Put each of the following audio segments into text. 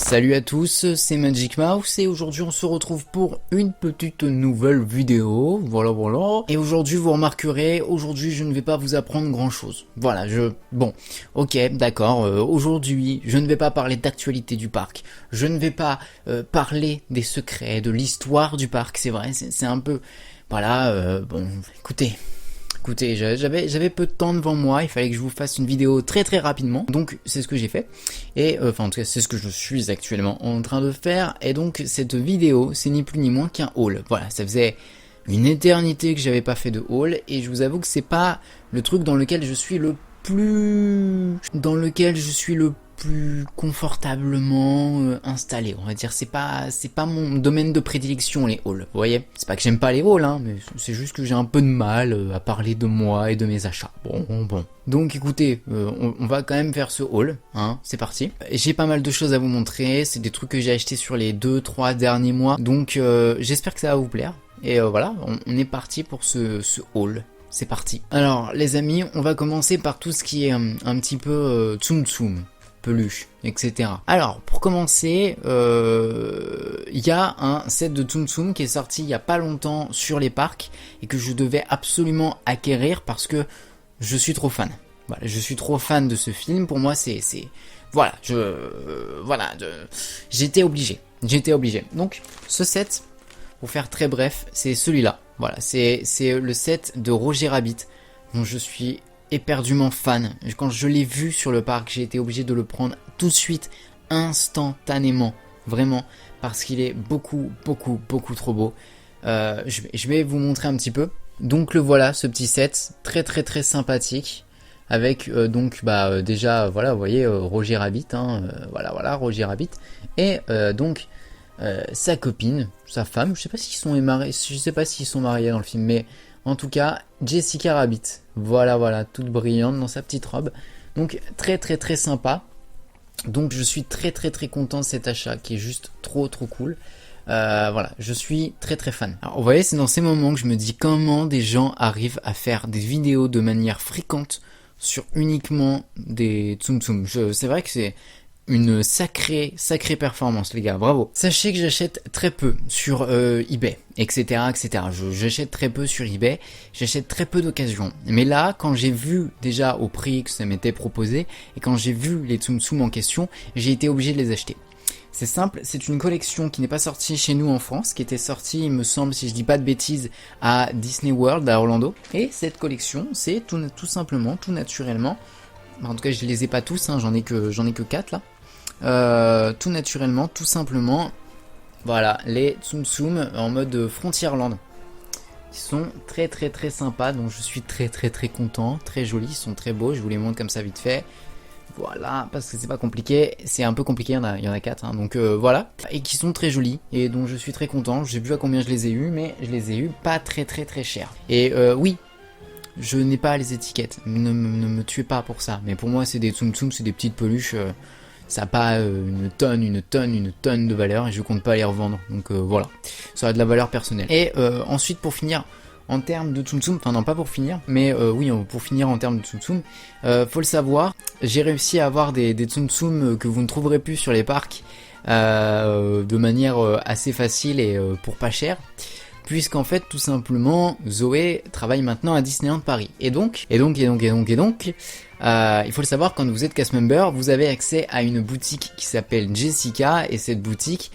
Salut à tous, c'est Magic Mouse et aujourd'hui on se retrouve pour une petite nouvelle vidéo, voilà. Et aujourd'hui vous remarquerez, aujourd'hui je ne vais pas vous apprendre grand chose. Voilà, ok, d'accord, aujourd'hui je ne vais pas parler d'actualité du parc, je ne vais pas parler des secrets, de l'histoire du parc, c'est vrai, c'est un peu, voilà, Écoutez, j'avais peu de temps devant moi, il fallait que je vous fasse une vidéo très rapidement, donc c'est ce que j'ai fait, et en tout cas c'est ce que je suis actuellement en train de faire, et donc cette vidéo c'est ni plus ni moins qu'un haul. Voilà, ça faisait une éternité que j'avais pas fait de haul, et je vous avoue que c'est pas le truc dans lequel je suis le plus confortablement installé, on va dire. C'est pas mon domaine de prédilection, les hauls, vous voyez. C'est pas que j'aime pas les hauls, hein, mais c'est juste que j'ai un peu de mal à parler de moi et de mes achats. Bon. Donc écoutez, on va quand même faire ce haul, hein, c'est parti. J'ai pas mal de choses à vous montrer, c'est des trucs que j'ai achetés sur les 2-3 derniers mois, donc j'espère que ça va vous plaire. Et voilà, on est parti pour ce haul. C'est parti. Alors les amis, on va commencer par tout ce qui est un petit peu Tsum Tsum, peluche, etc. Alors pour commencer, il y a un set de Tsum Tsum qui est sorti il y a pas longtemps sur les parcs et que je devais absolument acquérir parce que je suis trop fan. Voilà, je suis trop fan de ce film. Pour moi, j'étais obligé. Donc ce set, pour faire très bref, c'est celui-là. Voilà, c'est le set de Roger Rabbit dont je suis éperdument fan. Quand je l'ai vu sur le parc, j'ai été obligé de le prendre tout de suite, instantanément, vraiment, parce qu'il est beaucoup trop beau. Je vais vous montrer un petit peu. Donc le voilà, ce petit set, très sympathique, avec déjà, voilà, vous voyez, Roger Rabbit, hein, voilà, Roger Rabbit, et sa copine, sa femme, je sais pas s'ils sont mariés dans le film, mais en tout cas, Jessica Rabbit, voilà, toute brillante dans sa petite robe, donc très sympa. Donc je suis très content de cet achat qui est juste trop cool. Voilà, je suis très fan. Alors vous voyez, c'est dans ces moments que je me dis comment des gens arrivent à faire des vidéos de manière fréquente sur uniquement des Tsum Tsum. C'est vrai que c'est une sacrée performance, les gars, bravo. Sachez que j'achète très peu sur eBay, etc. J'achète très peu sur eBay, j'achète très peu d'occasions. Mais là, quand j'ai vu déjà au prix que ça m'était proposé, et quand j'ai vu les Tsum Tsum en question, j'ai été obligé de les acheter. C'est simple, c'est une collection qui n'est pas sortie chez nous en France, qui était sortie, il me semble, si je dis pas de bêtises, à Disney World, à Orlando. Et cette collection, c'est tout simplement, tout naturellement, en tout cas je les ai pas tous, hein, j'en ai que 4 là. Tout naturellement, tout simplement, voilà, les Tsum Tsum en mode Frontierland. Ils sont très sympas, donc je suis très content, très jolis, ils sont très beaux, je vous les montre comme ça vite fait. Voilà, parce que c'est pas compliqué, c'est un peu compliqué, il y en a 4, hein, donc voilà. Et qui sont très jolis, et donc je suis très content, j'ai vu à combien je les ai eu, mais je les ai eu pas très cher. Et oui, je n'ai pas les étiquettes, ne me tuez pas pour ça, mais pour moi c'est des Tsum Tsum, c'est des petites peluches, ça n'a pas une tonne de valeur, et je compte pas les revendre, donc voilà, ça a de la valeur personnelle. Et ensuite pour finir, en termes de Tsum Tsum, enfin non pas pour finir, mais oui pour finir en termes de Tsum Tsum, faut le savoir, j'ai réussi à avoir des Tsum Tsum que vous ne trouverez plus sur les parcs de manière assez facile et pour pas cher, puisqu'en fait tout simplement Zoé travaille maintenant à Disneyland Paris. Et donc, il faut le savoir, quand vous êtes cast member, vous avez accès à une boutique qui s'appelle Jessica, et cette boutique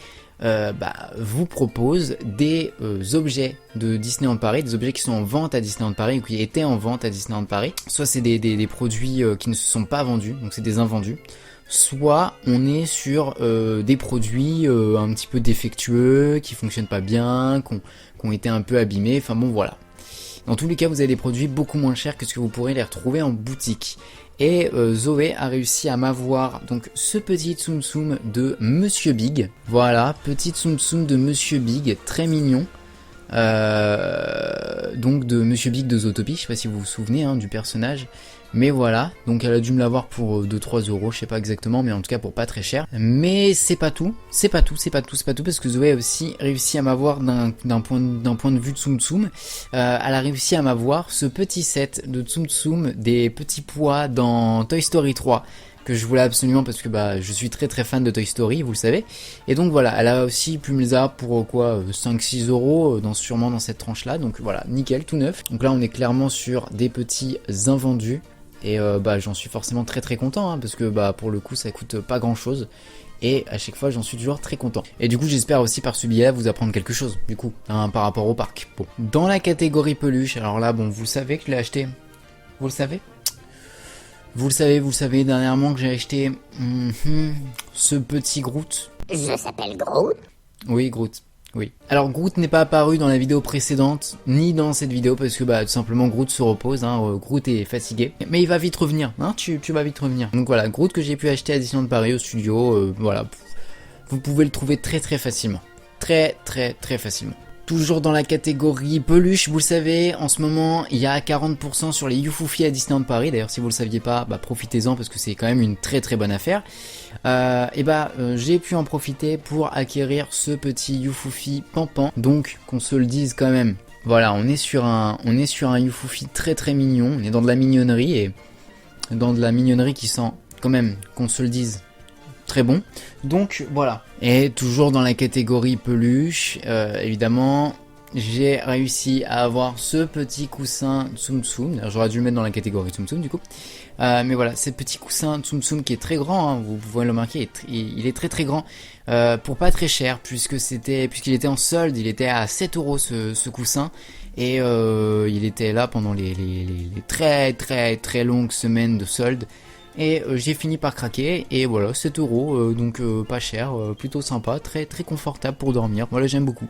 vous propose des objets de Disneyland Paris, des objets qui sont en vente à Disneyland Paris ou qui étaient en vente à Disneyland Paris. Soit c'est des produits qui ne se sont pas vendus, donc c'est des invendus. Soit on est sur des produits un petit peu défectueux, qui fonctionnent pas bien, qui ont été un peu abîmés, enfin bon voilà. Dans tous les cas, vous avez des produits beaucoup moins chers que ce que vous pourrez les retrouver en boutique. Et Zoé a réussi à m'avoir donc ce petit Tsum Tsum de Monsieur Big. Voilà, petit Tsum Tsum de Monsieur Big, très mignon. Donc de Monsieur Big de Zootopie, je sais pas si vous vous souvenez du personnage. Mais voilà, donc elle a dû me l'avoir pour 2-3 euros, je sais pas exactement, mais en tout cas pour pas très cher. Mais c'est pas tout, parce que Zoé a aussi réussi à m'avoir d'un point de vue de Tsum Tsum. Elle a réussi à m'avoir ce petit set de Tsum Tsum des petits pois dans Toy Story 3. que je voulais absolument parce que bah je suis très fan de Toy Story, vous le savez. Et donc voilà, elle a aussi Plumesa pour quoi 5-6 euros sûrement dans cette tranche là. Donc voilà, nickel, tout neuf. Donc là on est clairement sur des petits invendus. Et bah j'en suis forcément très content parce que bah pour le coup ça coûte pas grand chose. Et à chaque fois j'en suis toujours très content. Et du coup j'espère aussi par ce billet là vous apprendre quelque chose du coup par rapport au parc. Bon. Dans la catégorie peluche, alors là bon vous savez que je l'ai acheté. Vous le savez? Vous le savez dernièrement que j'ai acheté ce petit Groot. Je s'appelle Groot. Oui, Groot. Oui. Alors Groot n'est pas apparu dans la vidéo précédente, ni dans cette vidéo, parce que bah tout simplement Groot se repose, Groot est fatigué. Mais il va vite revenir, tu vas vite revenir. Donc voilà, Groot que j'ai pu acheter à Disneyland Paris au studio, voilà. Vous pouvez le trouver très facilement. Très facilement. Toujours dans la catégorie peluche, vous le savez, en ce moment, il y a 40% sur les Youfoufis à Disneyland Paris. D'ailleurs, si vous le saviez pas, bah, profitez-en parce que c'est quand même une très bonne affaire. J'ai pu en profiter pour acquérir ce petit Youfoufi Pampan. Donc, qu'on se le dise quand même. Voilà, on est sur un Youfoufi très mignon. On est dans de la mignonnerie et dans de la mignonnerie qui sent quand même, qu'on se le dise, très bon. Donc voilà. Et toujours dans la catégorie peluche, évidemment, j'ai réussi à avoir ce petit coussin Tsum Tsum. J'aurais dû le mettre dans la catégorie Tsum Tsum du coup. Mais voilà, ce petit coussin Tsum Tsum qui est très grand, vous pouvez le remarquer, il est très grand. Pour pas très cher, puisqu'il était en solde, il était à 7 euros ce coussin. Et il était là pendant les très longues semaines de solde. Et j'ai fini par craquer et voilà 7 euros donc pas cher, plutôt sympa, très confortable pour dormir. Voilà, j'aime beaucoup.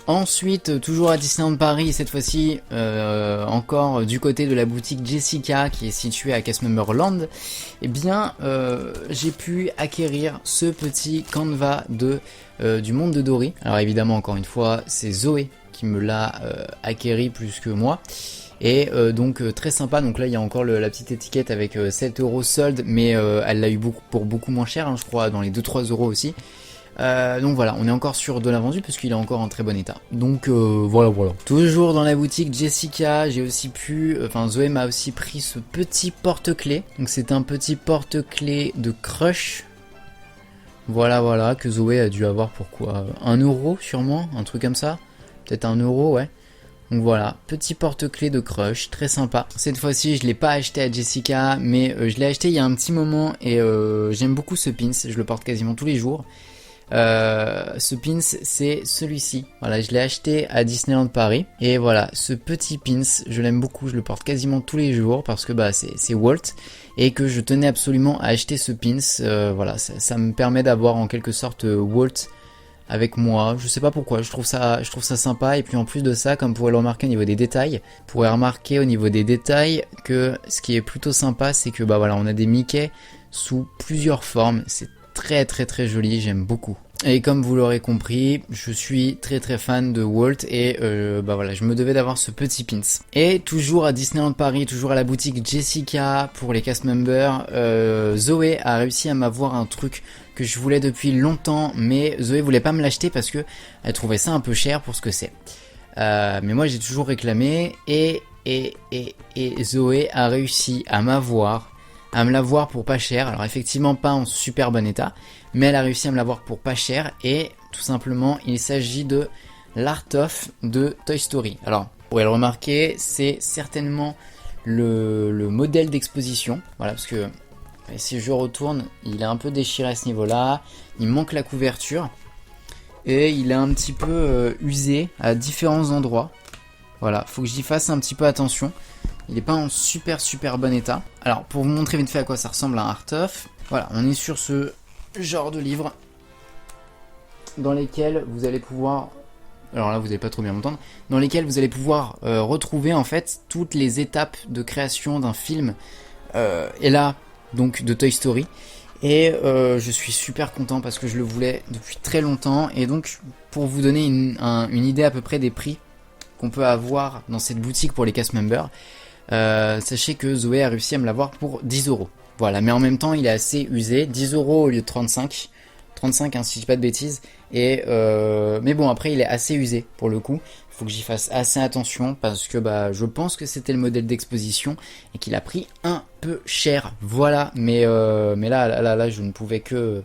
Ensuite, toujours à Disneyland Paris, cette fois-ci encore du côté de la boutique Jessica qui est située à Castmemberland, eh bien j'ai pu acquérir ce petit canevas du monde de Dory. Alors évidemment encore une fois c'est Zoé qui me l'a acquéri plus que moi. Et donc très sympa, donc là il y a encore la petite étiquette avec 7 euros solde, mais elle l'a eu pour beaucoup moins cher, je crois dans les 2-3 euros aussi. Donc voilà, on est encore sur de l'invendu parce qu'il est encore en très bon état. Donc voilà. Toujours dans la boutique Jessica, j'ai aussi Zoé m'a aussi pris ce petit porte-clés. Donc c'est un petit porte-clés de Crush. Voilà, que Zoé a dû avoir pour quoi 1 euro sûrement, un truc comme ça. Peut-être 1 euro, ouais. Donc voilà, petit porte-clés de Crush, très sympa. Cette fois-ci, je l'ai pas acheté à Jessica, mais je l'ai acheté il y a un petit moment et j'aime beaucoup ce pins, je le porte quasiment tous les jours. Ce pins, c'est celui-ci. Voilà, je l'ai acheté à Disneyland Paris. Et voilà, ce petit pins, je l'aime beaucoup, je le porte quasiment tous les jours parce que bah c'est Walt et que je tenais absolument à acheter ce pins. Voilà, ça me permet d'avoir en quelque sorte Walt avec moi, je sais pas pourquoi, je trouve ça sympa. Et puis en plus de ça, comme vous pouvez le remarquer au niveau des détails, que ce qui est plutôt sympa, c'est que bah voilà, on a des Mickey sous plusieurs formes, c'est très joli, j'aime beaucoup. Et comme vous l'aurez compris, je suis très fan de Walt et bah voilà, je me devais d'avoir ce petit pins. Et toujours à Disneyland Paris, toujours à la boutique Jessica pour les cast members, Zoé a réussi à m'avoir un truc que je voulais depuis longtemps, mais Zoé voulait pas me l'acheter parce que elle trouvait ça un peu cher pour ce que c'est. Mais moi j'ai toujours réclamé et Zoé a réussi à me l'avoir pour pas cher. Alors effectivement pas en super bon état, mais elle a réussi à me l'avoir pour pas cher et tout simplement il s'agit de l'Art of de Toy Story. Alors vous pouvez le remarquer, c'est certainement le modèle d'exposition. Voilà, parce que si je retourne, il est un peu déchiré à ce niveau-là, il manque la couverture et il est un petit peu usé à différents endroits. Voilà, faut que j'y fasse un petit peu attention. Il n'est pas en super bon état. Alors pour vous montrer vite fait à quoi ça ressemble un Art of, voilà, on est sur ce genre de livre dans lesquels vous allez pouvoir, alors là vous n'allez pas trop bien m'entendre, dans lesquels vous allez pouvoir retrouver en fait toutes les étapes de création d'un film et là donc de Toy Story. Et je suis super content parce que je le voulais depuis très longtemps. Et donc pour vous donner une idée à peu près des prix qu'on peut avoir dans cette boutique pour les cast members, sachez que Zoé a réussi à me l'avoir pour 10 euros. Voilà, mais en même temps il est assez usé, 10 euros au lieu de 35 35 hein, si je dis pas de bêtises. Et mais bon, après il est assez usé pour le coup. Il faut que j'y fasse assez attention parce que bah je pense que c'était le modèle d'exposition et qu'il a pris un peu cher. Voilà, mais là je ne pouvais que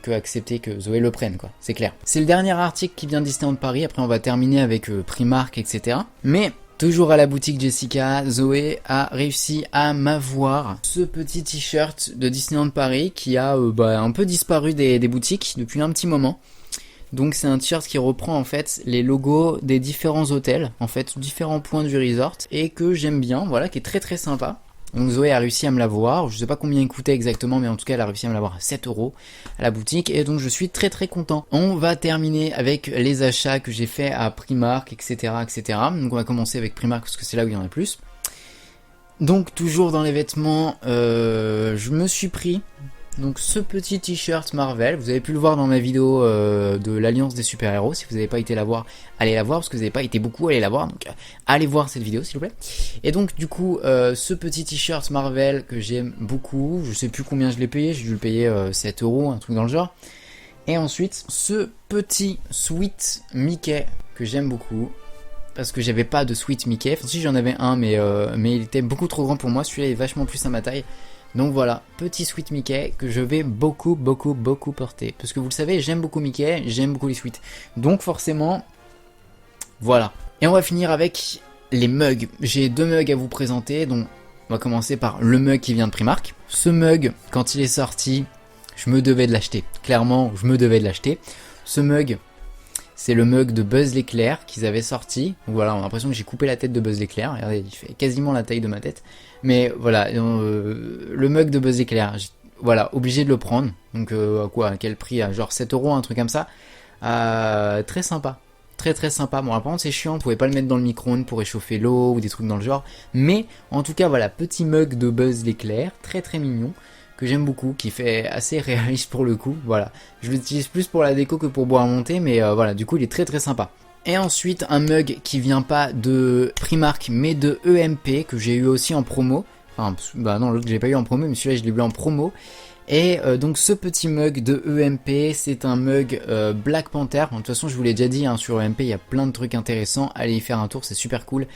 accepter que Zoé le prenne, quoi. C'est clair. C'est le dernier article qui vient de Disneyland Paris. Après, on va terminer avec Primark, etc. Mais toujours à la boutique Jessica, Zoé a réussi à m'avoir ce petit t-shirt de Disneyland Paris qui a un peu disparu des boutiques depuis un petit moment. Donc c'est un t-shirt qui reprend en fait les logos des différents hôtels, en fait différents points du resort, et que j'aime bien, voilà, qui est très très sympa. Donc Zoé a réussi à me l'avoir, je sais pas combien il coûtait exactement, mais en tout cas elle a réussi à me l'avoir à 7 € à la boutique, et donc je suis très très content. On va terminer avec les achats que j'ai fait à Primark, etc., etc. Donc on va commencer avec Primark parce que c'est là où il y en a plus. Donc toujours dans les vêtements, je me suis pris donc ce petit t-shirt Marvel. Vous avez pu le voir dans ma vidéo de l'Alliance des super-héros. Si vous n'avez pas été la voir, allez la voir, parce que vous n'avez pas été beaucoup, allez la voir. Donc allez voir cette vidéo s'il vous plaît. Et donc du coup ce petit t-shirt Marvel que j'aime beaucoup, je sais plus combien je l'ai payé, j'ai dû le payer 7 €, un truc dans le genre. Et ensuite ce petit sweat Mickey que j'aime beaucoup, parce que j'avais pas de sweat Mickey. Enfin si, j'en avais un, mais il était beaucoup trop grand pour moi. Celui-là est vachement plus à ma taille. Donc voilà, petit sweat Mickey que je vais beaucoup porter. Parce que vous le savez, j'aime beaucoup Mickey, j'aime beaucoup les sweats. Donc forcément, voilà. Et on va finir avec les mugs. J'ai 2 mugs à vous présenter. Donc on va commencer par le mug qui vient de Primark. Ce mug, quand il est sorti, je me devais de l'acheter. Clairement, je me devais de l'acheter. Ce mug, c'est le mug de Buzz l'éclair qu'ils avaient sorti. Donc voilà, on a l'impression que j'ai coupé la tête de Buzz l'éclair. Regardez, il fait quasiment la taille de ma tête. Mais voilà, le mug de Buzz l'éclair, voilà, obligé de le prendre. Donc à quel prix? À genre 7 €, un truc comme ça. Très sympa. Très sympa. Bon, par contre c'est chiant, vous pouvez pas le mettre dans le micro-ondes pour réchauffer l'eau ou des trucs dans le genre. Mais en tout cas voilà, petit mug de Buzz l'éclair, très mignon, que j'aime beaucoup, qui fait assez réaliste pour le coup. Voilà, je l'utilise plus pour la déco que pour boire à monter, mais voilà, du coup il est très sympa. Et ensuite un mug qui vient pas de Primark mais de EMP, que j'ai eu aussi en promo. Enfin bah non, l'autre j'ai pas eu en promo, mais celui-là je l'ai eu en promo. Et donc ce petit mug de EMP, c'est un mug Black Panther. Bon, de toute façon je vous l'ai déjà dit, hein, sur EMP il y a plein de trucs intéressants, allez y faire un tour, c'est super cool.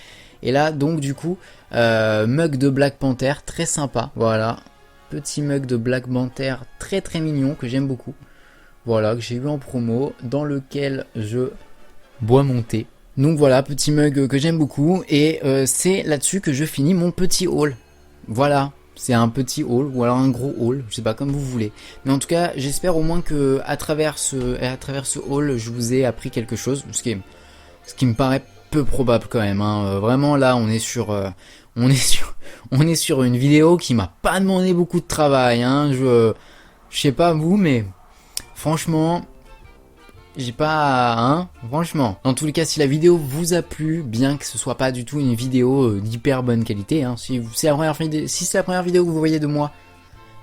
Et là donc du coup mug de Black Panther, très sympa, voilà. Petit mug de Black Panther très mignon, que j'aime beaucoup. Voilà, que j'ai eu en promo, dans lequel je bois mon thé. Donc voilà, petit mug que j'aime beaucoup. Et c'est là-dessus que je finis mon petit haul. Voilà, c'est un petit haul ou alors un gros haul, je sais pas, comme vous voulez. Mais en tout cas, j'espère au moins que à travers ce haul, je vous ai appris quelque chose. Ce qui me paraît peu probable quand même, hein. Vraiment là, on est sur une vidéo qui m'a pas demandé beaucoup de travail, hein. Je sais pas vous, mais franchement, j'ai pas, hein, franchement. Dans tous les cas, si la vidéo vous a plu, bien que ce soit pas du tout une vidéo d'hyper bonne qualité, hein, si c'est la première vidéo que vous voyez de moi,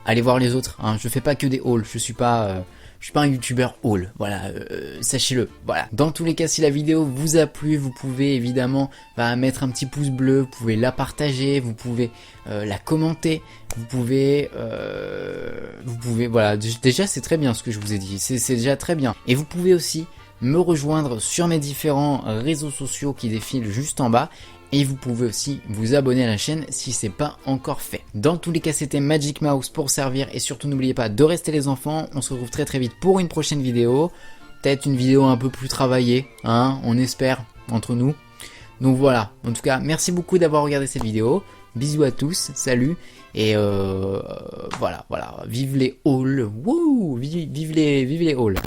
allez voir les autres, hein. Je fais pas que des hauls, je suis pas un youtubeur haul, voilà, sachez-le, voilà. Dans tous les cas, si la vidéo vous a plu, vous pouvez évidemment mettre un petit pouce bleu, vous pouvez la partager, vous pouvez la commenter, vous pouvez, voilà, déjà c'est très bien ce que je vous ai dit, c'est déjà très bien. Et vous pouvez aussi me rejoindre sur mes différents réseaux sociaux qui défilent juste en bas. Et vous pouvez aussi vous abonner à la chaîne si c'est pas encore fait. Dans tous les cas, c'était Magic Mouse pour servir. Et surtout, n'oubliez pas de rester les enfants. On se retrouve très vite pour une prochaine vidéo. Peut-être une vidéo un peu plus travaillée, hein, on espère, entre nous. Donc voilà, en tout cas, merci beaucoup d'avoir regardé cette vidéo. Bisous à tous, salut. Et voilà, vive les hauls. Wouh, vive les hauls.